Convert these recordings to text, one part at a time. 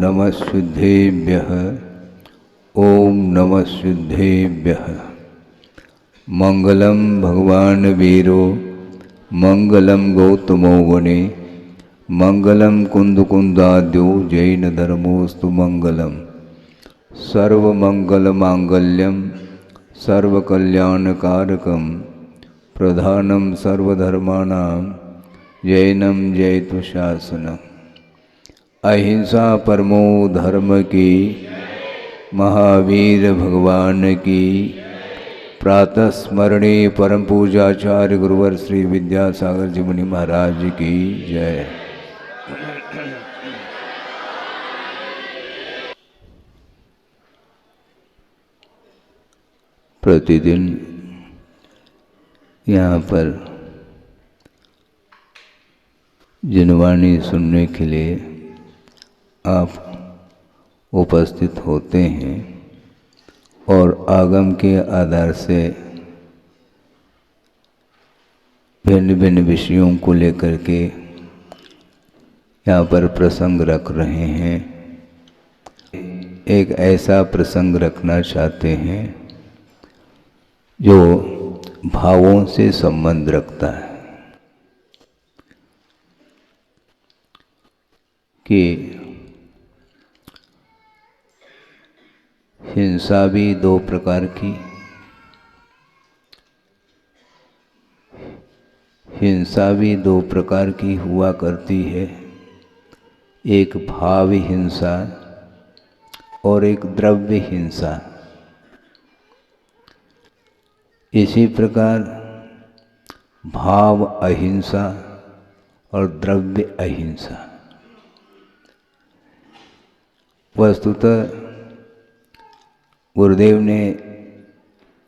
नमः शुद्धेभ्यः। ओम नमः शुद्धेभ्यः। मंगलम भगवान वीरो मंगलम गौतमो वने मंगलम कुंदकुंदाद्यो जैन धर्मोस्तु मंगलम। सर्वमंगलमांगल्यम सर्वकल्याणकारकम प्रधानम सर्वधर्माणां जैनम जयतु शासनम। अहिंसा परमो धर्म की, महावीर भगवान की। प्रातः स्मरणीय परम पूजाचार्य गुरुवर श्री विद्यासागर जी मुनि महाराज की जय। प्रतिदिन यहाँ पर जिनवाणी सुनने के लिए आप उपस्थित होते हैं और आगम के आधार से भिन्न भिन्न विषयों को लेकर के यहाँ पर प्रसंग रख रहे हैं। एक ऐसा प्रसंग रखना चाहते हैं जो भावों से संबंध रखता है कि हिंसा भी दो प्रकार की, हिंसा भी दो प्रकार की हुआ करती है। एक भाव हिंसा और एक द्रव्य हिंसा। इसी प्रकार भाव अहिंसा और द्रव्य अहिंसा। वस्तुतः गुरुदेव ने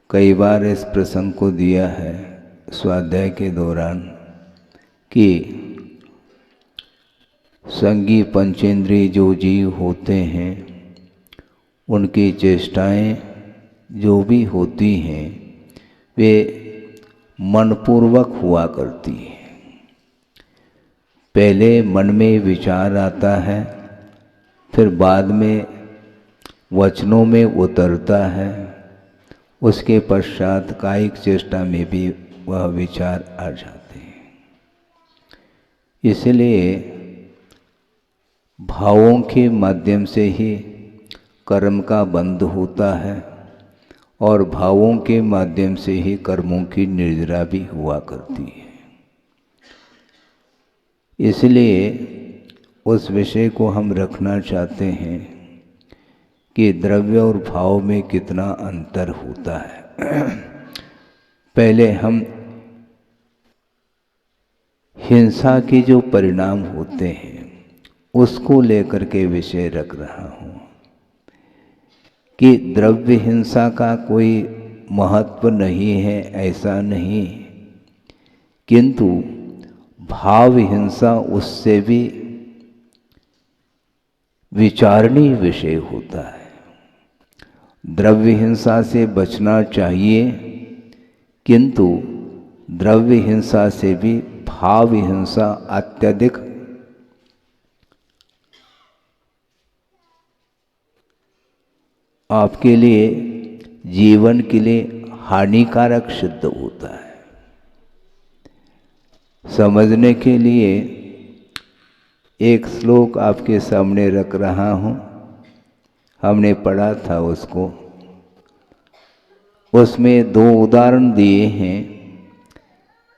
कई बार इस प्रसंग को दिया है स्वाध्याय के दौरान कि संगी पंचेंद्रिय जो जीव होते हैं उनकी चेष्टाएं जो भी होती हैं वे मनपूर्वक हुआ करती हैं। पहले मन में विचार आता है, फिर बाद में वचनों में उतरता है, उसके पश्चात कायिक चेष्टा में भी वह विचार आ जाते हैं। इसलिए भावों के माध्यम से ही कर्म का बंध होता है और भावों के माध्यम से ही कर्मों की निर्जरा भी हुआ करती है। इसलिए उस विषय को हम रखना चाहते हैं कि द्रव्य और भाव में कितना अंतर होता है। पहले हम हिंसा के जो परिणाम होते हैं उसको लेकर के विषय रख रहा हूँ कि द्रव्य हिंसा का कोई महत्व नहीं है, ऐसा नहीं, किंतु भाव हिंसा उससे भी विचारणीय विषय होता है। द्रव्य हिंसा से बचना चाहिए, किंतु द्रव्य हिंसा से भी भाव हिंसा अत्यधिक आपके लिए जीवन के लिए हानिकारक सिद्ध होता है। समझने के लिए एक श्लोक आपके सामने रख रहा हूँ। हमने पढ़ा था उसको, उसमें दो उदाहरण दिए हैं,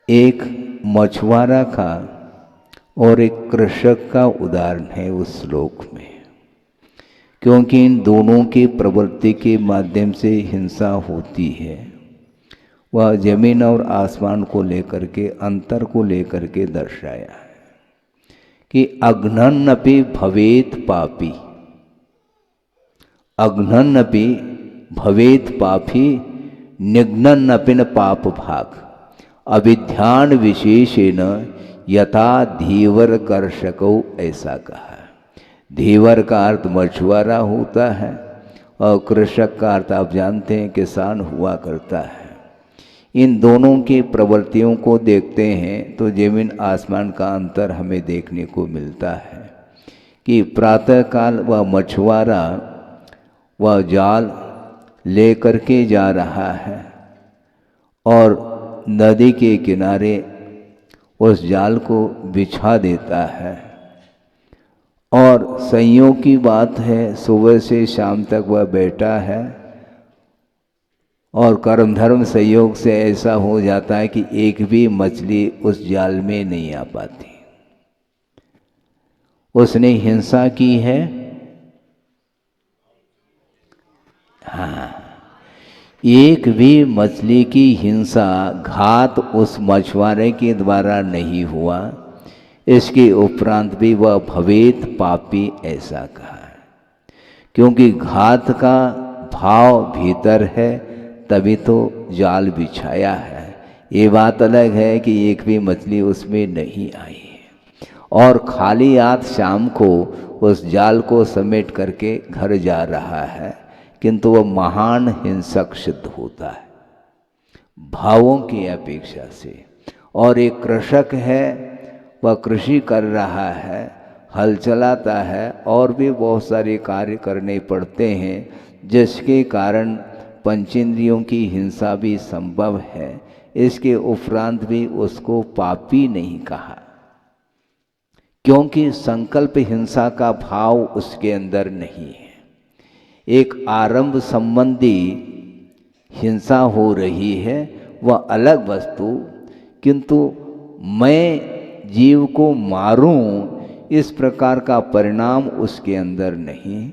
एक मछुआरा का और एक कृषक का उदाहरण है उस श्लोक में। क्योंकि इन दोनों की प्रवृत्ति के माध्यम से हिंसा होती है। वह जमीन और आसमान को लेकर के, अंतर को लेकर के दर्शाया है कि अघ्नन्नपि भवेत पापी, अघ्नन्नपि भवेत पापी निघ्नन्नपि न पाप भाग अविध्यान विशेषेण यथा धीवर कर्षको, ऐसा कहा। धीवर का अर्थ मछुआरा होता है और कृषक का अर्थ आप जानते हैं किसान हुआ करता है। इन दोनों की प्रवृत्तियों को देखते हैं तो जमीन आसमान का अंतर हमें देखने को मिलता है कि प्रातःकाल वह मछुआरा वह जाल लेकर के जा रहा है और नदी के किनारे उस जाल को बिछा देता है। और संयोग की बात है, सुबह से शाम तक वह बैठा है और कर्म धर्म संयोग से ऐसा हो जाता है कि एक भी मछली उस जाल में नहीं आ पाती। उसने हिंसा की है। हाँ, एक भी मछली की हिंसा घात उस मछुआरे के द्वारा नहीं हुआ। इसके उपरांत भी वह भवेत पापी ऐसा कहा है, क्योंकि घात का भाव भीतर है तभी तो जाल बिछाया है। ये बात अलग है कि एक भी मछली उसमें नहीं आई है और खाली हाथ शाम को उस जाल को समेट करके घर जा रहा है, किंतु वह महान हिंसक सिद्ध होता है भावों की अपेक्षा से। और एक कृषक है, वह कृषि कर रहा है, हल चलाता है और भी बहुत सारे कार्य करने पड़ते हैं, जिसके कारण पंचेंद्रियों की हिंसा भी संभव है। इसके उपरांत भी उसको पापी नहीं कहा, क्योंकि संकल्प हिंसा का भाव उसके अंदर नहीं है। एक आरंभ संबंधी हिंसा हो रही है, वह अलग वस्तु, किंतु मैं जीव को मारूं इस प्रकार का परिणाम उसके अंदर नहीं।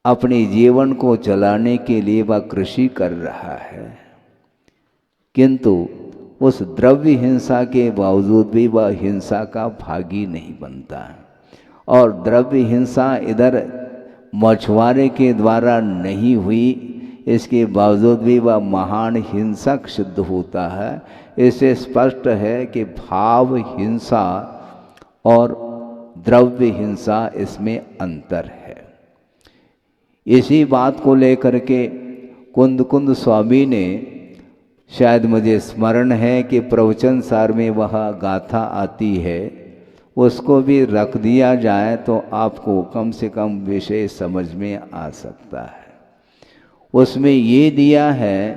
अपने जीवन को चलाने के लिए वह कृषि कर रहा है, किंतु उस द्रव्य हिंसा के बावजूद भी वह हिंसा का भागी नहीं बनता। और द्रव्य हिंसा इधर मछुआरे के द्वारा नहीं हुई, इसके बावजूद भी वह महान हिंसक सिद्ध होता है। इससे स्पष्ट है कि भाव हिंसा और द्रव्य हिंसा इसमें अंतर है। इसी बात को लेकर के कुंद कुंद स्वामी ने, शायद मुझे स्मरण है कि प्रवचन सार में वह गाथा आती है, उसको भी रख दिया जाए तो आपको कम से कम विषय समझ में आ सकता है। उसमें ये दिया है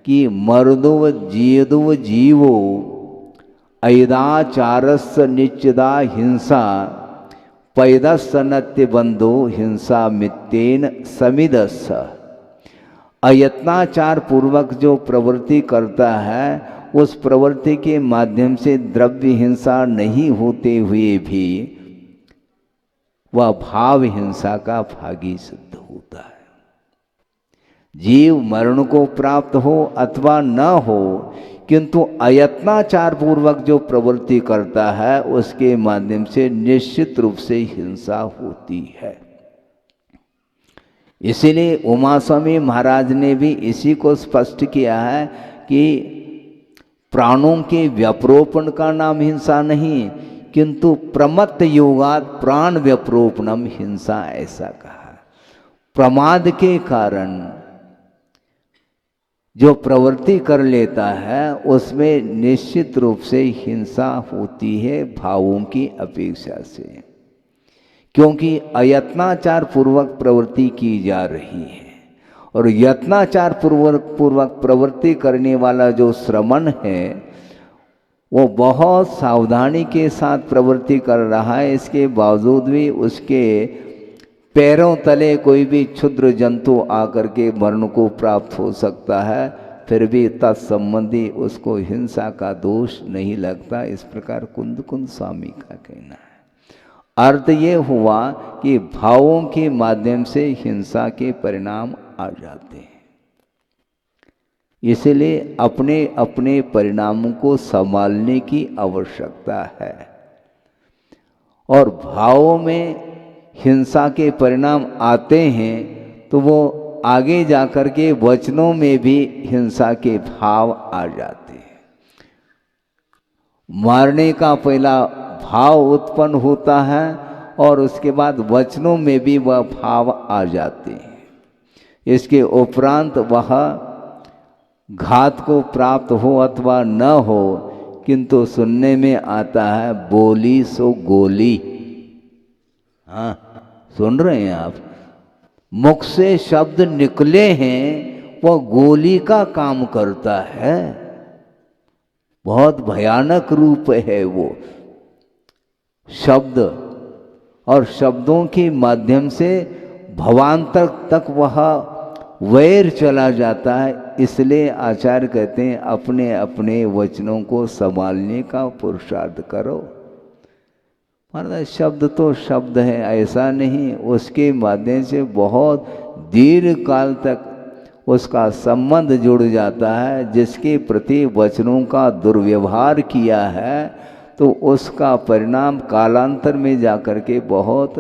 कि मर्दुव जीदुव जीवो ऐदाचारस नित्यदा हिंसा पैदस नत्य बंधो हिंसा मित्येन समिदस। अयत्नाचार पूर्वक जो प्रवृत्ति करता है, उस प्रवृत्ति के माध्यम से द्रव्य हिंसा नहीं होते हुए भी वह भाव हिंसा का भागी सिद्ध होता है। जीव मरण को प्राप्त हो अथवा न हो, किंतु अयत्नाचार पूर्वक जो प्रवृत्ति करता है उसके माध्यम से निश्चित रूप से हिंसा होती है। इसीलिए उमा स्वामी महाराज ने भी इसी को स्पष्ट किया है कि प्राणों के व्यपरोपण का नाम हिंसा नहीं, किंतु प्रमत्त योगात प्राण व्यपरोपणम हिंसा, ऐसा कहा। प्रमाद के कारण जो प्रवृत्ति कर लेता है उसमें निश्चित रूप से हिंसा होती है भावों की अपेक्षा से, क्योंकि अयत्नाचार पूर्वक प्रवृत्ति की जा रही है। और यत्नाचार पूर्वक प्रवृत्ति करने वाला जो श्रमण है वो बहुत सावधानी के साथ प्रवृत्ति कर रहा है, इसके बावजूद भी उसके पैरों तले कोई भी क्षुद्र जंतु आकर के मरण को प्राप्त हो सकता है, फिर भी तत्संबंधी उसको हिंसा का दोष नहीं लगता। इस प्रकार कुंद कुंद स्वामी का कहना है। अर्थ ये हुआ कि भावों के माध्यम से हिंसा के परिणाम आ जाते हैं। इसलिए अपने अपने परिणामों को संभालने की आवश्यकता है। और भावों में हिंसा के परिणाम आते हैं तो वो आगे जाकर के वचनों में भी हिंसा के भाव आ जाते हैं। मारने का पहला भाव उत्पन्न होता है और उसके बाद वचनों में भी वह भाव आ जाते हैं। इसके उपरांत वह घात को प्राप्त हो अथवा न हो, किंतु सुनने में आता है बोली सो गोली। हाँ, सुन रहे हैं आप? मुख से शब्द निकले हैं वो गोली का काम करता है, बहुत भयानक रूप है वो शब्द, और शब्दों के माध्यम से भवांतर तक वह वैर चला जाता है। इसलिए आचार्य कहते हैं अपने अपने वचनों को संभालने का पुरुषार्थ करो। महाराज शब्द तो शब्द है, ऐसा नहीं, उसके माध्यम से बहुत दीर्घ काल तक उसका संबंध जुड़ जाता है। जिसके प्रति वचनों का दुर्व्यवहार किया है तो उसका परिणाम कालांतर में जाकर के बहुत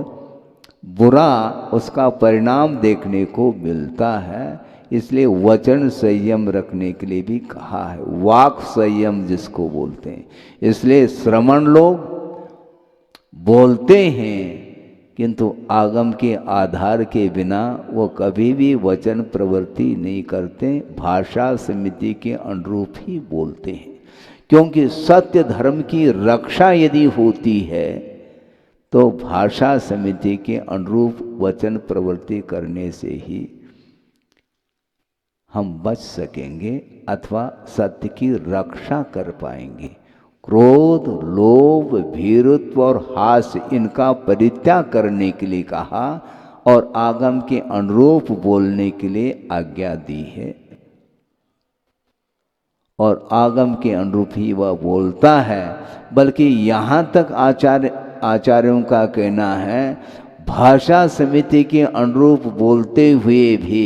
बुरा उसका परिणाम देखने को मिलता है। इसलिए वचन संयम रखने के लिए भी कहा है, वाक संयम जिसको बोलते हैं। इसलिए श्रमण लोग बोलते हैं किंतु आगम के आधार के बिना वो कभी भी वचन प्रवृत्ति नहीं करते, भाषा समिति के अनुरूप ही बोलते हैं। क्योंकि सत्य धर्म की रक्षा यदि होती है तो भाषा समिति के अनुरूप वचन प्रवृत्ति करने से ही हम बच सकेंगे अथवा सत्य की रक्षा कर पाएंगे। क्रोध, लोभ, भीरुत्व और हास्य इनका परित्याग करने के लिए कहा और आगम के अनुरूप बोलने के लिए आज्ञा दी है। और आगम के अनुरूप ही वह बोलता है। बल्कि यहाँ तक आचार्यों का कहना है भाषा समिति के अनुरूप बोलते हुए भी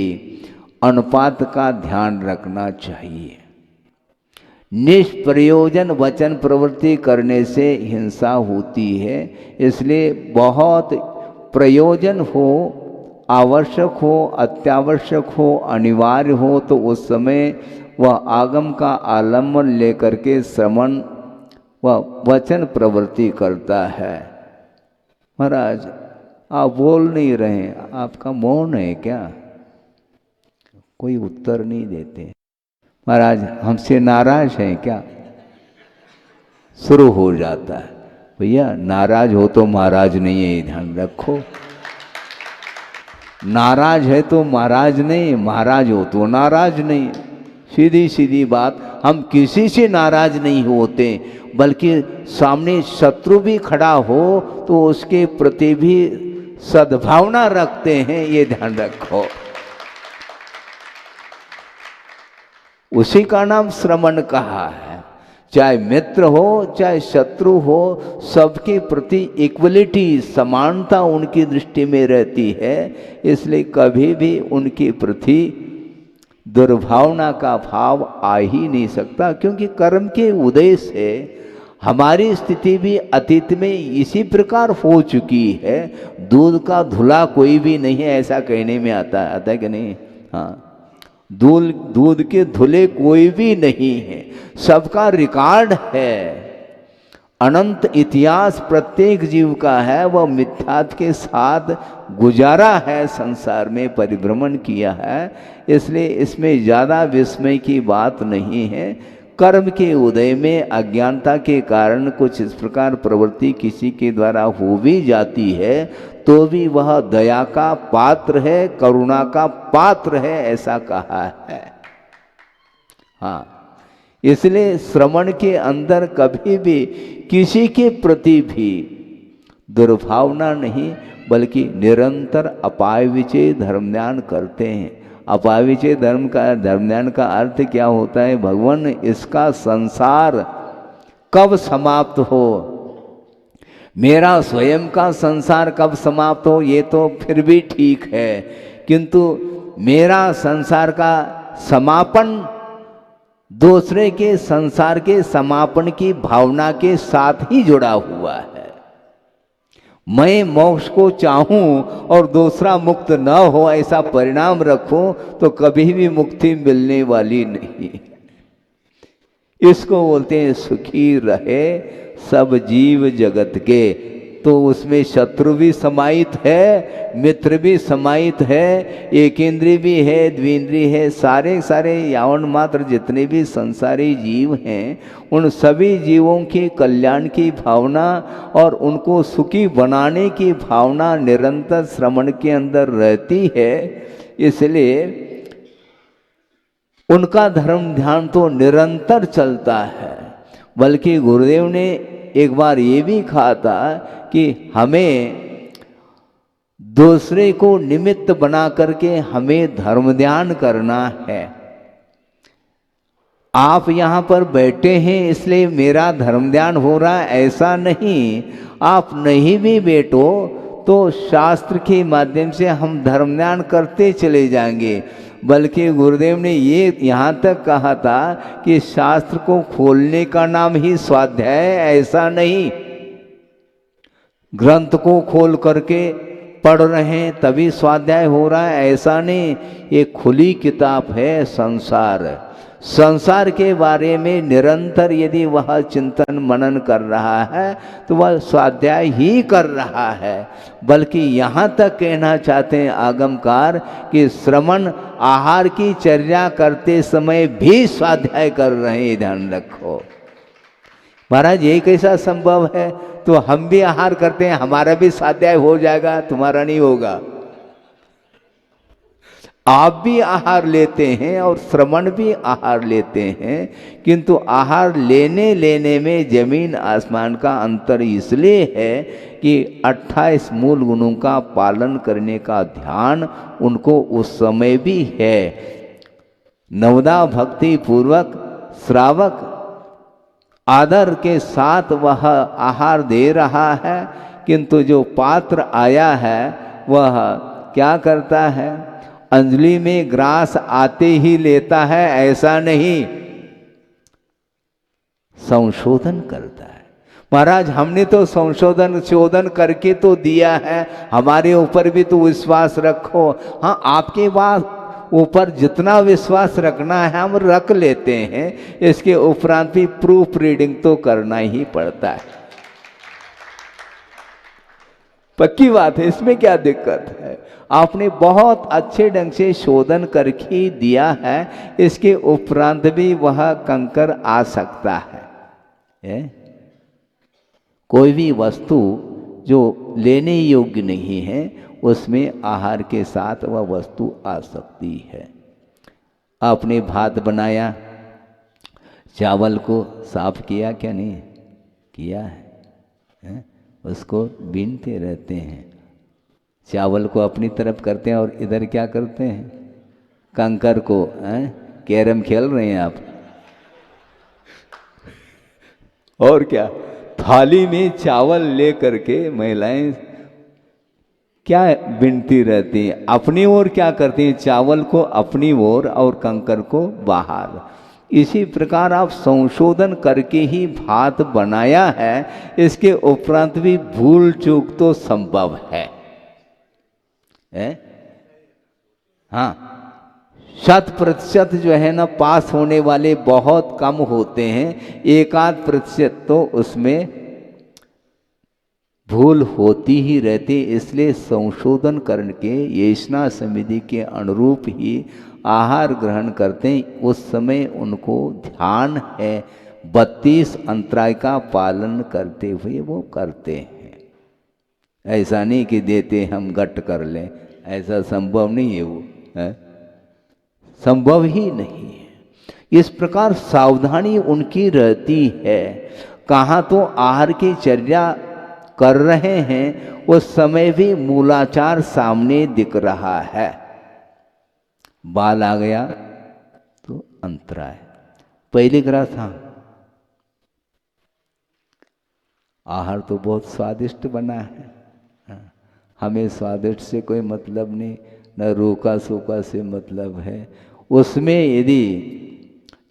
अनुपात का ध्यान रखना चाहिए। निष्प्रयोजन वचन प्रवृत्ति करने से हिंसा होती है। इसलिए बहुत प्रयोजन हो, आवश्यक हो, अत्यावश्यक हो, अनिवार्य हो तो उस समय वह आगम का आलम्बन लेकर के श्रवण वह वचन प्रवृत्ति करता है। महाराज आप बोल नहीं रहे, आपका मौन है क्या? कोई उत्तर नहीं देते। महाराज हमसे नाराज हैं क्या? शुरू हो जाता है। भैया नाराज हो तो महाराज नहीं है, ध्यान रखो। नाराज है तो महाराज नहीं, महाराज हो तो नाराज नहीं। सीधी सीधी बात, हम किसी से नाराज नहीं होते, बल्कि सामने शत्रु भी खड़ा हो तो उसके प्रति भी सद्भावना रखते हैं, ये ध्यान रखो। उसी का नाम श्रवण कहा है। चाहे मित्र हो चाहे शत्रु हो, सबके प्रति इक्वलिटी, समानता उनकी दृष्टि में रहती है। इसलिए कभी भी उनके प्रति दुर्भावना का भाव आ ही नहीं सकता। क्योंकि कर्म के उदय से हमारी स्थिति भी अतीत में इसी प्रकार हो चुकी है। दूध का धुला कोई भी नहीं है, ऐसा कहने में आता है कि नहीं? हाँ, दूध के धुले कोई भी नहीं है, सबका रिकॉर्ड है। अनंत इतिहास प्रत्येक जीव का है। वह मिथ्यात्व के साथ गुजारा है, संसार में परिभ्रमण किया है। इसलिए इसमें ज़्यादा विस्मय की बात नहीं है। कर्म के उदय में अज्ञानता के कारण कुछ इस प्रकार प्रवृत्ति किसी के द्वारा हो भी जाती है तो भी वह दया का पात्र है, करुणा का पात्र है, ऐसा कहा है। हाँ, इसलिए श्रवण के अंदर कभी भी किसी के प्रति भी दुर्भावना नहीं, बल्कि निरंतर अपायविचय धर्म ध्यान करते हैं। अपायविचय धर्म ध्यान का अर्थ क्या होता है? भगवान इसका संसार कब समाप्त हो, मेरा स्वयं का संसार कब समाप्त हो, ये तो फिर भी ठीक है, किंतु मेरा संसार का समापन दूसरे के संसार के समापन की भावना के साथ ही जुड़ा हुआ है। मैं मोक्ष को चाहूं और दूसरा मुक्त न हो, ऐसा परिणाम रखूं तो कभी भी मुक्ति मिलने वाली नहीं। इसको बोलते हैं सुखी रहे सब जीव जगत के। तो उसमें शत्रु भी समाहित है, मित्र भी समाहित है, एक इंद्रिय भी है, द्विंद्रिय है, सारे सारे यावन मात्र जितने भी संसारी जीव हैं उन सभी जीवों की कल्याण की भावना और उनको सुखी बनाने की भावना निरंतर श्रवण के अंदर रहती है। इसलिए उनका धर्म ध्यान तो निरंतर चलता है। बल्कि गुरुदेव ने एक बार ये भी कहा था कि हमें दूसरे को निमित्त बना करके हमें धर्म ध्यान करना है। आप यहाँ पर बैठे हैं इसलिए मेरा धर्म ध्यान हो रहा है ऐसा नहीं। आप नहीं भी बैठो तो शास्त्र के माध्यम से हम धर्म ध्यान करते चले जाएंगे। बल्कि गुरुदेव ने ये यहाँ तक कहा था कि शास्त्र को खोलने का नाम ही स्वाध्याय है, ऐसा नहीं। ग्रंथ को खोल करके पढ़ रहे हैं तभी स्वाध्याय हो रहा है, ऐसा नहीं। ये खुली किताब है संसार। संसार के बारे में निरंतर यदि वह चिंतन मनन कर रहा है तो वह स्वाध्याय ही कर रहा है। बल्कि यहाँ तक कहना चाहते हैं आगमकार कि श्रवण आहार की चर्या करते समय भी स्वाध्याय कर रहे हैं, ध्यान रखो। महाराज ये कैसा संभव है? तो हम भी आहार करते हैं, हमारा भी स्वाध्याय हो जाएगा, तुम्हारा नहीं होगा। आप भी आहार लेते हैं और श्रवण भी आहार लेते हैं, किंतु आहार लेने लेने में जमीन आसमान का अंतर इसलिए है कि 28 मूल गुणों का पालन करने का ध्यान उनको उस समय भी है। नवदा भक्ति पूर्वक श्रावक आदर के साथ वह आहार दे रहा है, किंतु जो पात्र आया है वह क्या करता है? अंजलि में ग्रास आते ही लेता है, ऐसा नहीं, संशोधन करता है। महाराज हमने तो संशोधन शोधन करके तो दिया है, हमारे ऊपर भी तो विश्वास रखो। हाँ, आपके बाद ऊपर जितना विश्वास रखना है हम रख लेते हैं, इसके उपरांत भी प्रूफ रीडिंग तो करना ही पड़ता है। पक्की बात है, इसमें क्या दिक्कत है? आपने बहुत अच्छे ढंग से शोधन करके दिया है, इसके उपरांत भी वह कंकर आ सकता है। कोई भी वस्तु जो लेने योग्य नहीं है उसमें आहार के साथ वह वस्तु आ सकती है। आपने भात बनाया, चावल को साफ किया क्या? नहीं किया है? उसको बीनते रहते हैं, चावल को अपनी तरफ करते हैं और इधर क्या करते हैं? कंकर को। कैरम खेल रहे हैं आप और क्या? थाली में चावल ले करके महिलाएं क्या बीनती रहती हैं? अपनी ओर क्या करती हैं? चावल को अपनी ओर और कंकर को बाहर। इसी प्रकार आप संशोधन करके ही भात बनाया है, इसके उपरांत भी भूल चूक तो संभव है। हाँ, 100% जो है ना पास होने वाले बहुत कम होते हैं, 1-8% तो उसमें भूल होती ही रहती। इसलिए संशोधन करके येषणा समिति के अनुरूप ही आहार ग्रहण करते हैं। उस समय उनको ध्यान है, 32 अंतराय का पालन करते हुए वो करते हैं। ऐसा नहीं कि देते हम गट कर लें, ऐसा संभव नहीं है, वो है संभव ही नहीं है। इस प्रकार सावधानी उनकी रहती है। कहाँ तो आहार की चर्या कर रहे हैं उस समय भी मूलाचार सामने दिख रहा है। बाल आ गया तो अंतराय। पहले ग्रह था, आहार तो बहुत स्वादिष्ट बना है, हमें स्वादिष्ट से कोई मतलब नहीं, न रोका सोका से मतलब है। उसमें यदि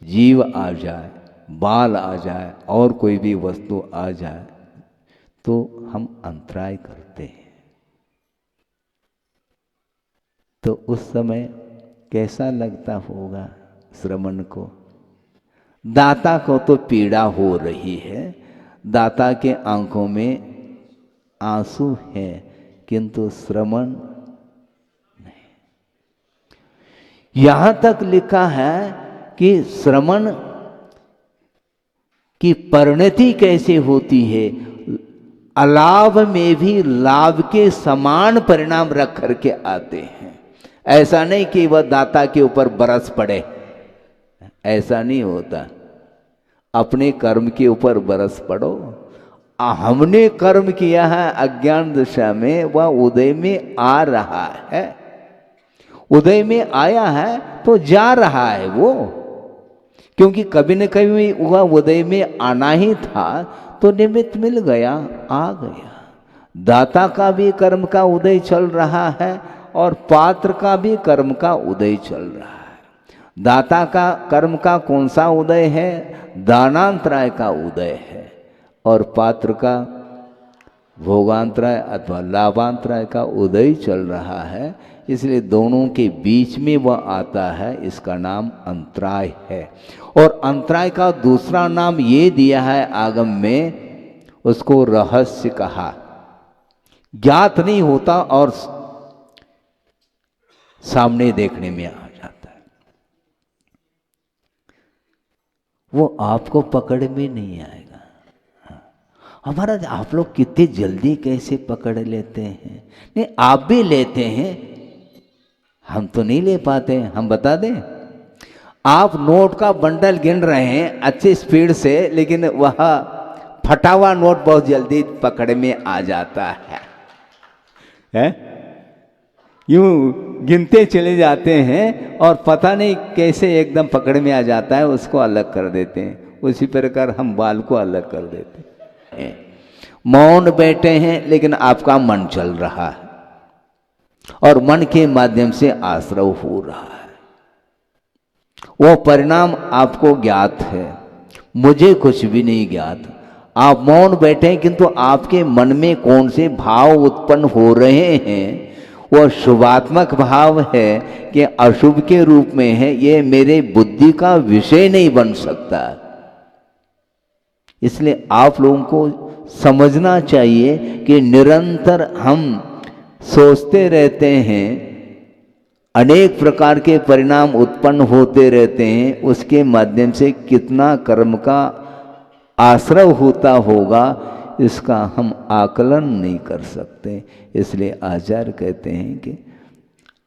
जीव आ जाए, बाल आ जाए और कोई भी वस्तु आ जाए तो हम अंतराय करते हैं। तो उस समय कैसा लगता होगा श्रवण को? दाता को तो पीड़ा हो रही है, दाता के आंखों में आंसू है किंतु श्रवण नहीं। यहां तक लिखा है कि श्रवण की परिणति कैसे होती है, अलाभ में भी लाभ के समान परिणाम रख करके आते हैं। ऐसा नहीं कि वह दाता के ऊपर बरस पड़े, ऐसा नहीं होता। अपने कर्म के ऊपर बरस पड़ो। हमने कर्म किया है अज्ञान दशा में, वह उदय में आ रहा है, उदय में आया है तो जा रहा है वो, क्योंकि कभी न कभी वह उदय में आना ही था, तो निमित्त मिल गया, आ गया। दाता का भी कर्म का उदय चल रहा है और पात्र का भी कर्म का उदय चल रहा है। दाता का कर्म का कौन सा उदय है? दानांतराय का उदय है, और पात्र का भोगांतराय अथवा लाभांतराय का उदय चल रहा है। इसलिए दोनों के बीच में वह आता है, इसका नाम अंतराय है। और अंतराय का दूसरा नाम ये दिया है आगम में, उसको रहस्य कहा। ज्ञात नहीं होता और सामने देखने में आ जाता है, वो आपको पकड़ में नहीं आएगा। हमारा आप लोग कितने जल्दी कैसे पकड़ लेते हैं? नहीं, आप भी लेते हैं, हम तो नहीं ले पाते। हम बता दें, आप नोट का बंडल गिन रहे हैं अच्छी स्पीड से, लेकिन वह फटा हुआ नोट बहुत जल्दी पकड़ में आ जाता है? यूं गिनते चले जाते हैं और पता नहीं कैसे एकदम पकड़ में आ जाता है, उसको अलग कर देते हैं। उसी प्रकार हम बाल को अलग कर देते हैं। मौन बैठे हैं लेकिन आपका मन चल रहा है, और मन के माध्यम से आश्रव हो रहा है। वो परिणाम आपको ज्ञात है, मुझे कुछ भी नहीं ज्ञात। आप मौन बैठे हैं किंतु आपके मन में कौन से भाव उत्पन्न हो रहे हैं, वह शुभात्मक भाव है कि अशुभ के रूप में है, ये मेरे बुद्धि का विषय नहीं बन सकता। इसलिए आप लोगों को समझना चाहिए कि निरंतर हम सोचते रहते हैं, अनेक प्रकार के परिणाम उत्पन्न होते रहते हैं, उसके माध्यम से कितना कर्म का आश्रय होता होगा, इसका हम आकलन नहीं कर सकते। इसलिए आचार्य कहते हैं कि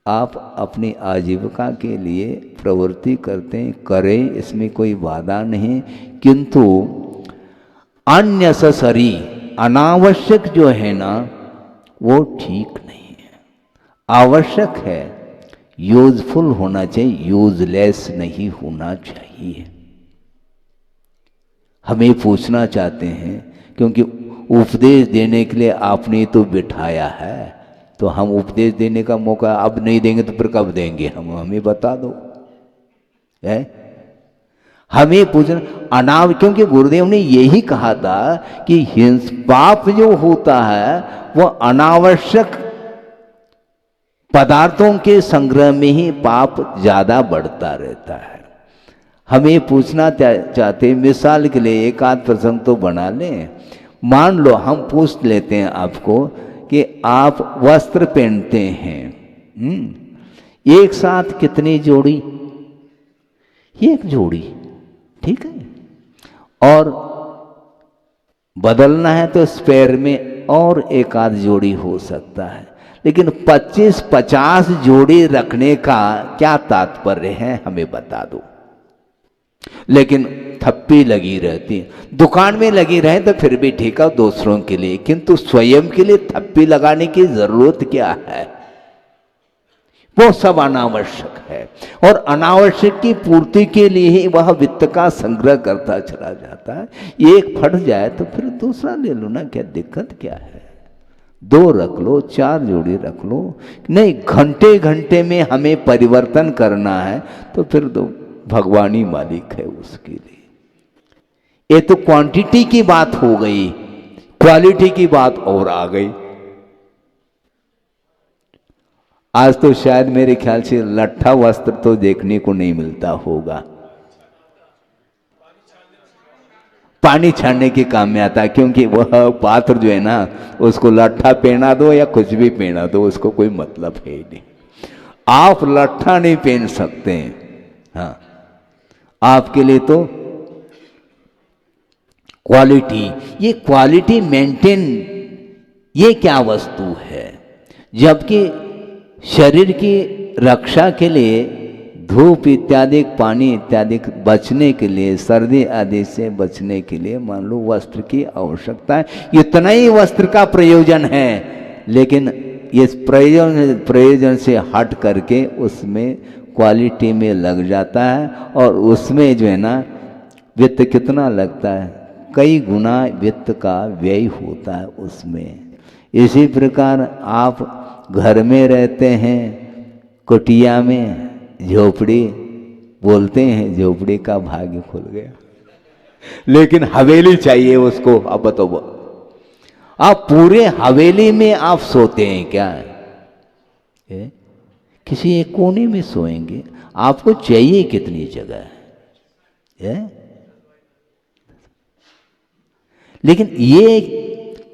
आप अपनी आजीविका के लिए प्रवृत्ति करते हैं, करें, इसमें कोई बाधा नहीं, किंतु अननेसेसरी, अनावश्यक जो है ना, वो ठीक नहीं है। आवश्यक है, यूजफुल होना चाहिए, यूजलेस नहीं होना चाहिए। हमें पूछना चाहते हैं, क्योंकि उपदेश देने के लिए आपने तो बिठाया है, तो हम उपदेश देने का मौका अब नहीं देंगे तो फिर कब देंगे? हमें बता दो है। हमें पूछना क्योंकि गुरुदेव ने यही कहा था कि हिंस पाप जो होता है वह अनावश्यक पदार्थों के संग्रह में ही पाप ज्यादा बढ़ता रहता है। हमें पूछना चाहते, मिसाल के लिए एक आध प्रसंग तो बना लें। मान लो हम पूछ लेते हैं आपको कि आप वस्त्र पहनते हैं, एक साथ कितनी जोड़ी? एक जोड़ी, ठीक है। और बदलना है तो स्पेयर में और एक आध जोड़ी हो सकता है, लेकिन 25-50 जोड़ी रखने का क्या तात्पर्य है, हमें बता दो। लेकिन थप्पी लगी रहती है, दुकान में लगी रहे तो फिर भी ठीक है दूसरों के लिए, किंतु स्वयं के लिए थप्पी लगाने की जरूरत क्या है? वो सब अनावश्यक है, और अनावश्यक की पूर्ति के लिए ही वह वित्त का संग्रह करता चला जाता है। एक फट जाए तो फिर दूसरा ले लो ना, क्या दिक्कत क्या है? 2 रख लो, 4 जोड़ी रख लो। नहीं, घंटे घंटे में हमें परिवर्तन करना है तो फिर तो भगवान ही मालिक है उसके लिए। ये तो क्वांटिटी की बात हो गई, क्वालिटी की बात और आ गई। आज तो शायद मेरे ख्याल से लट्ठा वस्त्र तो देखने को नहीं मिलता होगा, पानी छानने के काम में आता है, क्योंकि वह पात्र जो है ना, उसको लट्ठा पहना दो या कुछ भी पहना दो, उसको कोई मतलब है ही नहीं। आप लट्ठा नहीं पहन सकते हैं, हाँ, आपके लिए तो क्वालिटी, ये क्वालिटी मेंटेन, ये क्या वस्तु है? जबकि शरीर की रक्षा के लिए धूप इत्यादि, पानी इत्यादि बचने के लिए, सर्दी आदि से बचने के लिए मान लो वस्त्र की आवश्यकता है, इतना ही वस्त्र का प्रयोजन है। लेकिन ये प्रयोजन से हट करके उसमें क्वालिटी में लग जाता है, और उसमें जो है ना वित्त कितना लगता है, कई गुना वित्त का व्यय होता है उसमें। इसी प्रकार आप घर में रहते हैं, कुटिया में, झोपड़ी, बोलते हैं झोपड़ी का भाग्य खुल गया, लेकिन हवेली चाहिए उसको। अब बताओ, आप पूरे हवेली में आप सोते हैं क्या? किसी एक कोने में सोएंगे? आपको चाहिए कितनी जगह है? लेकिन ये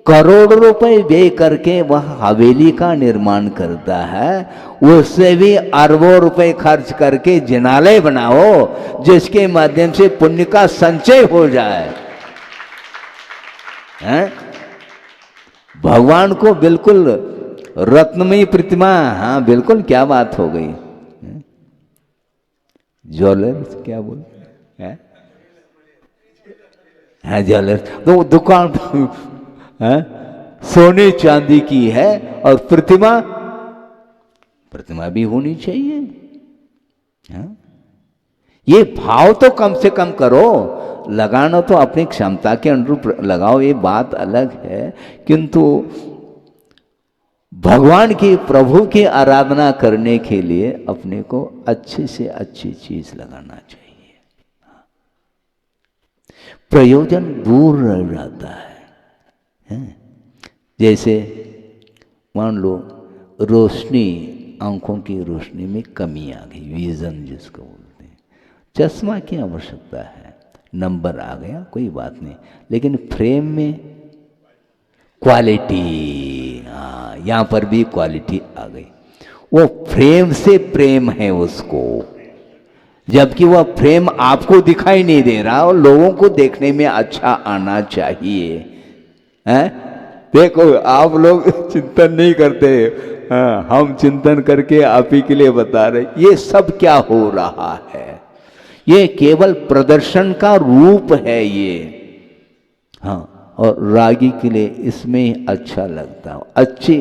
करोड़ रुपए व्यय करके वह हवेली का निर्माण करता है, उससे भी अरबों रुपए खर्च करके जिनालय बनाओ, जिसके माध्यम से पुण्य का संचय हो जाए। हैं? भगवान को बिल्कुल रत्नमयी प्रतिमा, हाँ बिल्कुल, क्या बात हो गई। ज्वेलर्स क्या बोलते हैं? हाँ ज्वेलर्स, तो दुकान है सोने चांदी की है, और प्रतिमा भी होनी चाहिए। है? ये भाव तो कम से कम करो, लगाना तो अपनी क्षमता के अनुरूप लगाओ, ये बात अलग है, किंतु भगवान की, प्रभु की आराधना करने के लिए अपने को अच्छी से अच्छी चीज लगाना चाहिए। प्रयोजन दूर रह जाता है। जैसे मान लो रोशनी, आंखों की रोशनी में कमी आ गई, विजन जिसको बोलते हैं, चश्मा की आवश्यकता है, नंबर आ गया, कोई बात नहीं, लेकिन फ्रेम में क्वालिटी, हाँ यहाँ पर भी क्वालिटी आ गई। वो फ्रेम से प्रेम है उसको, जबकि वह फ्रेम आपको दिखाई नहीं दे रहा, और लोगों को देखने में अच्छा आना चाहिए। हैं? देखो आप लोग चिंतन नहीं करते, हाँ, हम चिंतन करके आप ही के लिए बता रहे, ये सब क्या हो रहा है? ये केवल प्रदर्शन का रूप है ये। हाँ, और रागी के लिए इसमें अच्छा लगता हो, अच्छी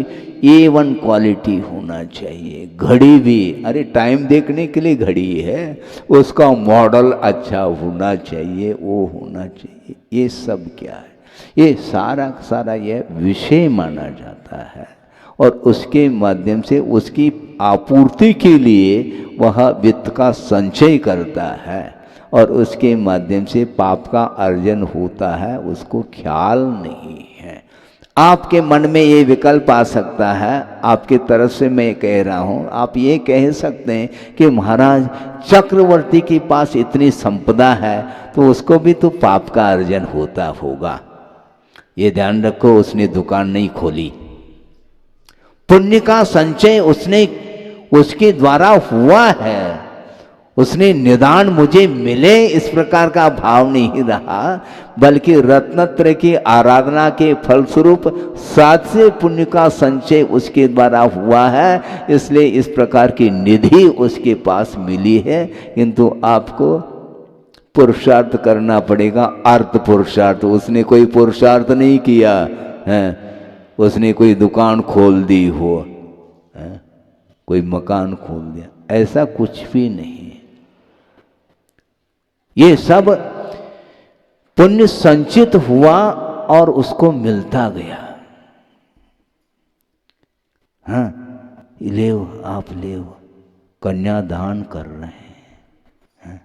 A1 क्वालिटी होना चाहिए। घड़ी भी, अरे टाइम देखने के लिए घड़ी है, उसका मॉडल अच्छा होना चाहिए, वो होना चाहिए। ये सब क्या है? ये सारा सारा ये विषय माना जाता है, और उसके माध्यम से उसकी आपूर्ति के लिए वह वित्त का संचय करता है, और उसके माध्यम से पाप का अर्जन होता है, उसको ख्याल नहीं है। आपके मन में ये विकल्प आ सकता है, आपके तरफ से मैं कह रहा हूँ, आप ये कह सकते हैं कि महाराज चक्रवर्ती के पास इतनी संपदा है, तो उसको भी तो पाप का अर्जन होता होगा। ये ध्यान रखो, उसने दुकान नहीं खोली, पुण्य का संचय उसने, उसके द्वारा हुआ है। उसने निदान मुझे मिले इस प्रकार का भाव नहीं रहा, बल्कि रत्नत्रय की आराधना के फलस्वरूप साध्य पुण्य का संचय उसके द्वारा हुआ है, इसलिए इस प्रकार की निधि उसके पास मिली है। किंतु आपको पुरुषार्थ करना पड़ेगा, अर्थ पुरुषार्थ। उसने कोई पुरुषार्थ नहीं किया है, उसने कोई दुकान खोल दी हो, है? कोई मकान खोल दिया, ऐसा कुछ भी नहीं। ये सब पुण्य संचित हुआ और उसको मिलता गया। हाँ, ले आप ले कन्यादान कर रहे हैं,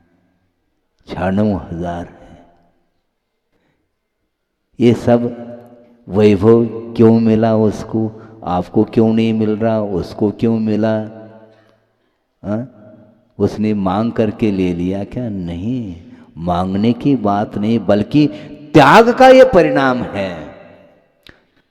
96,000 है। ये सब वैभव क्यों मिला उसको? आपको क्यों नहीं मिल रहा? उसको क्यों मिला? हाँ? उसने मांग करके ले लिया क्या? नहीं, मांगने की बात नहीं, बल्कि त्याग का ये परिणाम है,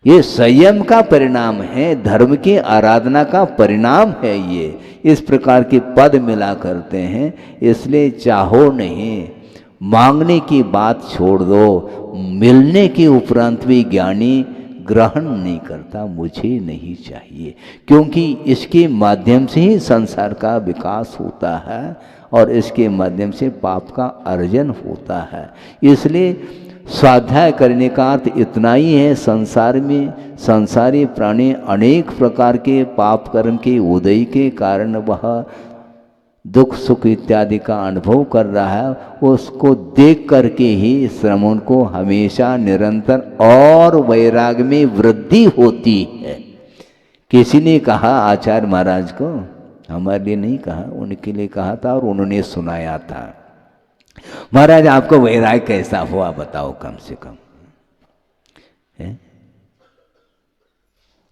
ये संयम का परिणाम है, धर्म की आराधना का परिणाम है। ये इस प्रकार के पद मिला करते हैं। इसलिए चाहो नहीं, मांगने की बात छोड़ दो, मिलने के उपरांत भी ज्ञानी ग्रहण नहीं करता, मुझे नहीं चाहिए, क्योंकि इसके माध्यम से ही संसार का विकास होता है और इसके माध्यम से पाप का अर्जन होता है। इसलिए स्वाध्याय करने का अर्थ इतना ही है, संसार में संसारी प्राणी अनेक प्रकार के पाप कर्म के उदय के कारण वह दुख सुख इत्यादि का अनुभव कर रहा है, उसको देख करके ही श्रवण को हमेशा निरंतर और वैराग में वृद्धि होती है। किसी ने कहा आचार्य महाराज को, हमारे लिए नहीं कहा, उनके लिए कहा था और उन्होंने सुनाया था, महाराज आपको वैराग कैसा हुआ बताओ, कम से कम है?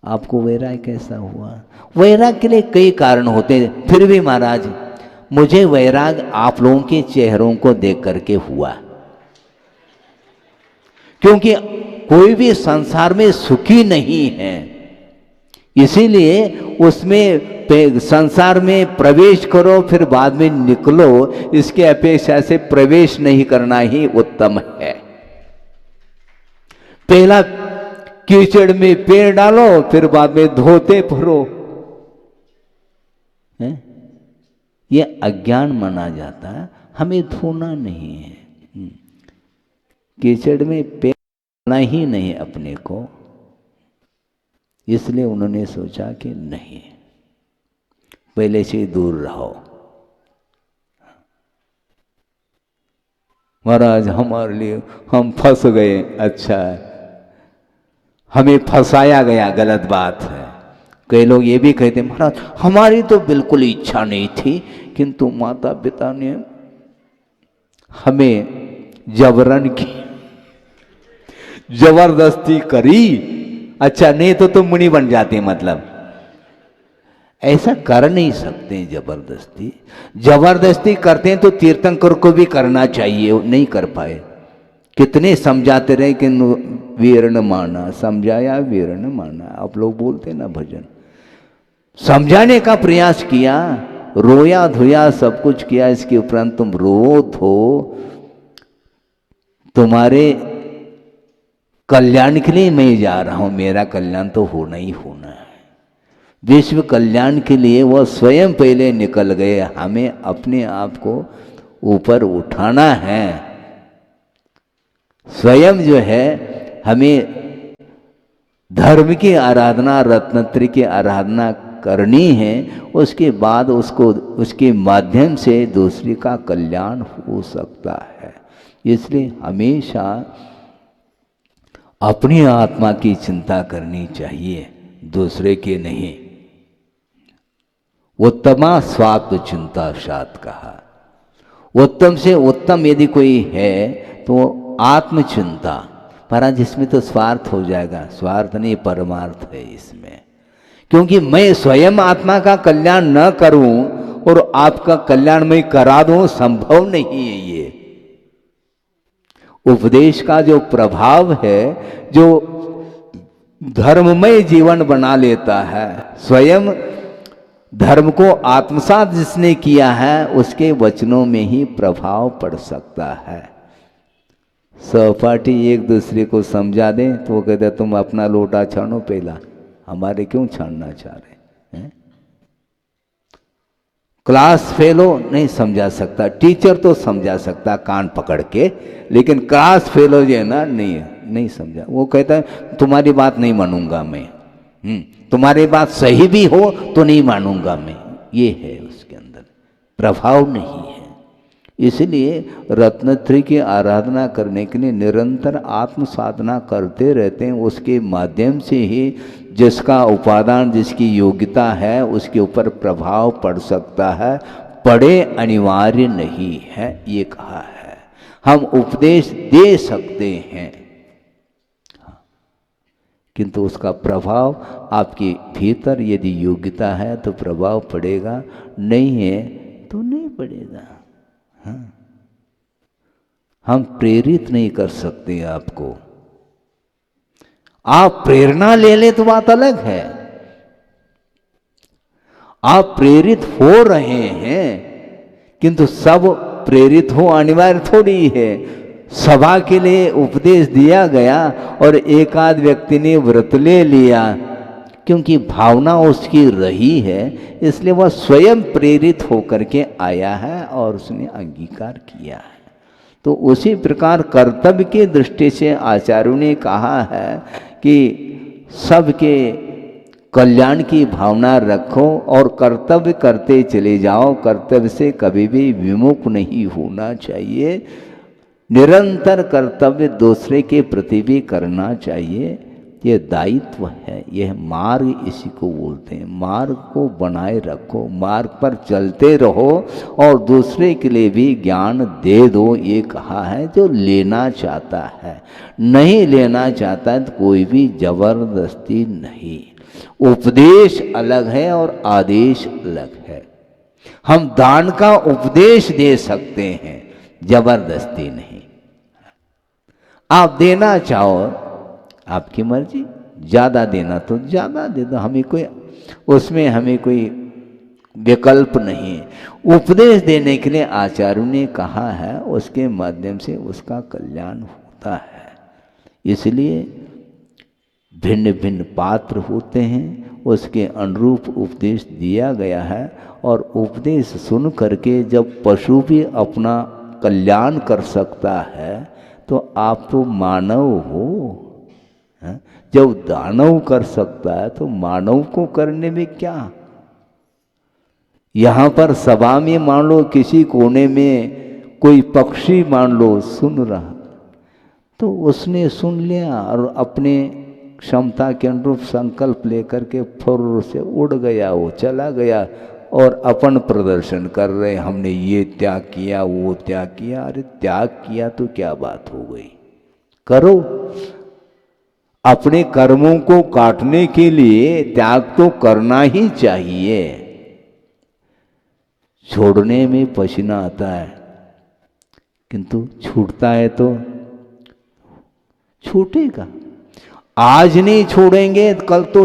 आपको वैराग कैसा हुआ? वैराग के लिए कई कारण होते हैं, फिर भी महाराज मुझे वैराग आप लोगों के चेहरों को देख करके हुआ, क्योंकि कोई भी संसार में सुखी नहीं है, इसीलिए उसमें संसार में प्रवेश करो फिर बाद में निकलो, इसके अपेक्षा से प्रवेश नहीं करना ही उत्तम है। पहला कीचड़ में पैर डालो फिर बाद में धोते फिरो, ये अज्ञान माना जाता है। हमें धोना नहीं है, कीचड़ में पैर डालना ही नहीं अपने को, इसलिए उन्होंने सोचा कि नहीं, पहले से दूर रहो। महाराज हमारे लिए हम फंस गए, अच्छा हमें फंसाया गया, गलत बात है। कई लोग ये भी कहते महाराज हमारी तो बिल्कुल इच्छा नहीं थी, किंतु माता पिता ने हमें जबरन की, जबरदस्ती करी, अच्छा नहीं तो तुम मुनि बन जाते। मतलब ऐसा कर नहीं सकते, जबरदस्ती जबरदस्ती करते हैं तो तीर्थंकर को भी करना चाहिए, नहीं कर पाए। कितने समझाते रहे कि वीर न माना, समझाया वीर न माना, आप लोग बोलते ना भजन, समझाने का प्रयास किया, रोया धोया सब कुछ किया, इसके उपरांत तुम रो धो, तुम्हारे कल्याण के लिए मैं जा रहा हूं, मेरा कल्याण तो होना ही होना है। विश्व कल्याण के लिए वह स्वयं पहले निकल गए, हमें अपने आप को ऊपर उठाना है। स्वयं जो है हमें धर्म की आराधना, रत्नत्रय की आराधना करनी है, उसके बाद उसको उसके माध्यम से दूसरे का कल्याण हो सकता है। इसलिए हमेशा अपनी आत्मा की चिंता करनी चाहिए, दूसरे के नहीं। उत्तमा स्वात्म चिंता सात कहा, उत्तम से उत्तम यदि कोई है तो आत्मचिंता। महाराज इसमें तो स्वार्थ हो जाएगा, स्वार्थ नहीं परमार्थ है इसमें, क्योंकि मैं स्वयं आत्मा का कल्याण न करूं और आपका कल्याण मैं करा दूं, संभव नहीं है। ये उपदेश का जो प्रभाव है, जो धर्ममय जीवन बना लेता है, स्वयं धर्म को आत्मसात जिसने किया है उसके वचनों में ही प्रभाव पड़ सकता है। सहपाठी एक दूसरे को समझा दें तो वो कहते तुम अपना लोटा छानो पहला, हमारे क्यों छानना चाह रहे हैं? क्लास फेलो नहीं समझा सकता, टीचर तो समझा सकता कान पकड़ के, लेकिन क्लास फेलो जो है ना नहीं समझा। वो कहता है तुम्हारी बात नहीं मानूंगा मैं, तुम्हारी बात सही भी हो तो नहीं मानूंगा मैं। ये है उसके अंदर प्रभाव नहीं है। इसलिए रत्नत्रय की आराधना करने के लिए निरंतर आत्म साधना करते रहते हैं, उसके माध्यम से ही जिसका उपादान, जिसकी योग्यता है उसके ऊपर प्रभाव पड़ सकता है, पड़े अनिवार्य नहीं है, ये कहा है। हम उपदेश दे सकते हैं किंतु उसका प्रभाव आपके भीतर यदि योग्यता है तो प्रभाव पड़ेगा, नहीं है तो नहीं पड़ेगा। हाँ, हम प्रेरित नहीं कर सकते आपको। आप प्रेरणा ले ले तो बात अलग है, आप प्रेरित हो रहे हैं, किंतु सब प्रेरित हो अनिवार्य थोड़ी है। सभा के लिए उपदेश दिया गया और एक आध व्यक्ति ने व्रत ले लिया, क्योंकि भावना उसकी रही है, इसलिए वह स्वयं प्रेरित होकर के आया है और उसने अंगीकार किया है। तो उसी प्रकार कर्तव्य की दृष्टि से आचार्यों ने कहा है कि सबके कल्याण की भावना रखो और कर्तव्य करते चले जाओ। कर्तव्य से कभी भी विमुख नहीं होना चाहिए, निरंतर कर्तव्य दूसरे के प्रति भी करना चाहिए। यह दायित्व है, यह मार्ग इसी को बोलते हैं। मार्ग को बनाए रखो, मार्ग पर चलते रहो और दूसरे के लिए भी ज्ञान दे दो, ये कहा है। जो लेना चाहता है, नहीं लेना चाहता है तो कोई भी जबरदस्ती नहीं। उपदेश अलग है और आदेश अलग है। हम दान का उपदेश दे सकते हैं, जबरदस्ती नहीं। आप देना चाहो आपकी मर्जी, ज़्यादा देना तो ज़्यादा दे दो, हमें कोई उसमें हमें कोई विकल्प नहीं। उपदेश देने के लिए आचार्यों ने कहा है, उसके माध्यम से उसका कल्याण होता है। इसलिए भिन्न भिन्न पात्र होते हैं, उसके अनुरूप उपदेश दिया गया है। और उपदेश सुन करके जब पशु भी अपना कल्याण कर सकता है तो आप तो मानव हो। जब दानव कर सकता है तो मानव को करने में क्या। यहाँ पर सभा में मान लो किसी कोने में कोई पक्षी मान लो सुन रहा, तो उसने सुन लिया और अपने क्षमता के अनुरूप संकल्प लेकर के फुर्र से उड़ गया, वो चला गया और अपन प्रदर्शन कर रहे, हमने ये त्याग किया, वो त्याग किया। अरे त्याग किया तो क्या बात हो गई, करो। अपने कर्मों को काटने के लिए त्याग तो करना ही चाहिए। छोड़ने में पसीना आता है, किंतु छूटता है तो छूटेगा। आज नहीं छोड़ेंगे कल तो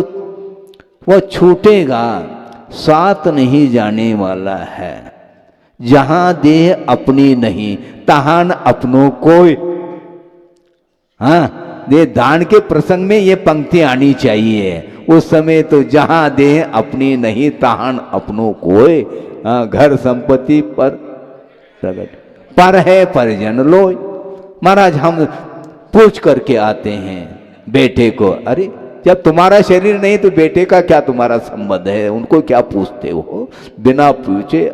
वह छूटेगा, साथ नहीं जाने वाला है। जहां देह अपनी नहीं तहान अपनों कोई। हाँ, ये दान के प्रसंग में ये पंक्ति आनी चाहिए। उस समय तो जहां देह अपनी नहीं तहान अपनों कोई। घर संपत्ति पर प्रगट पर है परिजन लोय। महाराज हम पूछ करके आते हैं बेटे को, अरे जब तुम्हारा शरीर नहीं तो बेटे का क्या तुम्हारा संबंध है, उनको क्या पूछते हो। बिना पूछे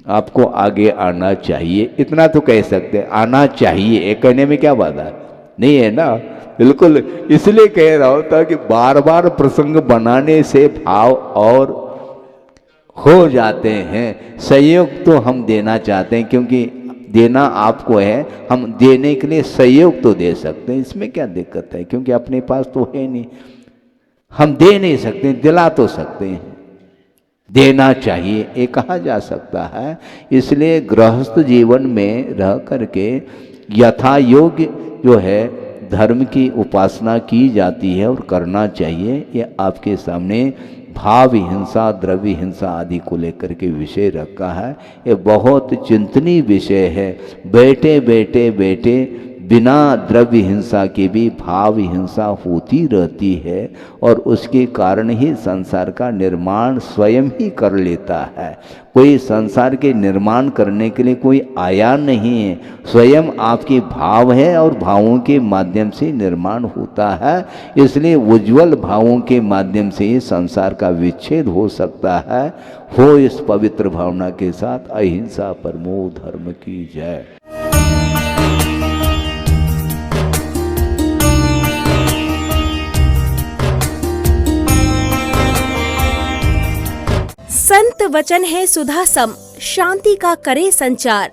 आपको आगे आना चाहिए, इतना तो कह सकते हैं, आना चाहिए। कहने में क्या बाधा नहीं है ना, बिल्कुल। इसलिए कह रहा होता कि बार बार प्रसंग बनाने से भाव और हो जाते हैं। सहयोग तो हम देना चाहते हैं, क्योंकि देना आपको है, हम देने के लिए सहयोग तो दे सकते हैं, इसमें क्या दिक्कत है। क्योंकि अपने पास तो है नहीं, हम दे नहीं सकते, दिला तो सकते हैं। देना चाहिए ये कहा जा सकता है। इसलिए गृहस्थ जीवन में रह करके यथा योग्य जो है धर्म की उपासना की जाती है और करना चाहिए। ये आपके सामने भाव हिंसा, द्रव्य हिंसा आदि को लेकर के विषय रखा है। ये बहुत चिंतनीय विषय है। बैठे बैठे बैठे बिना द्रव्य हिंसा के भी भाव हिंसा होती रहती है और उसके कारण ही संसार का निर्माण स्वयं ही कर लेता है। कोई संसार के निर्माण करने के लिए कोई आया नहीं है, स्वयं आपके भाव है और भावों के माध्यम से निर्माण होता है। इसलिए उज्ज्वल भावों के माध्यम से ही संसार का विच्छेद हो सकता है। हो इस पवित्र भावना के साथ अहिंसा परमो धर्म की जय। संत वचन है सुधा सम, शांति का करे संचार।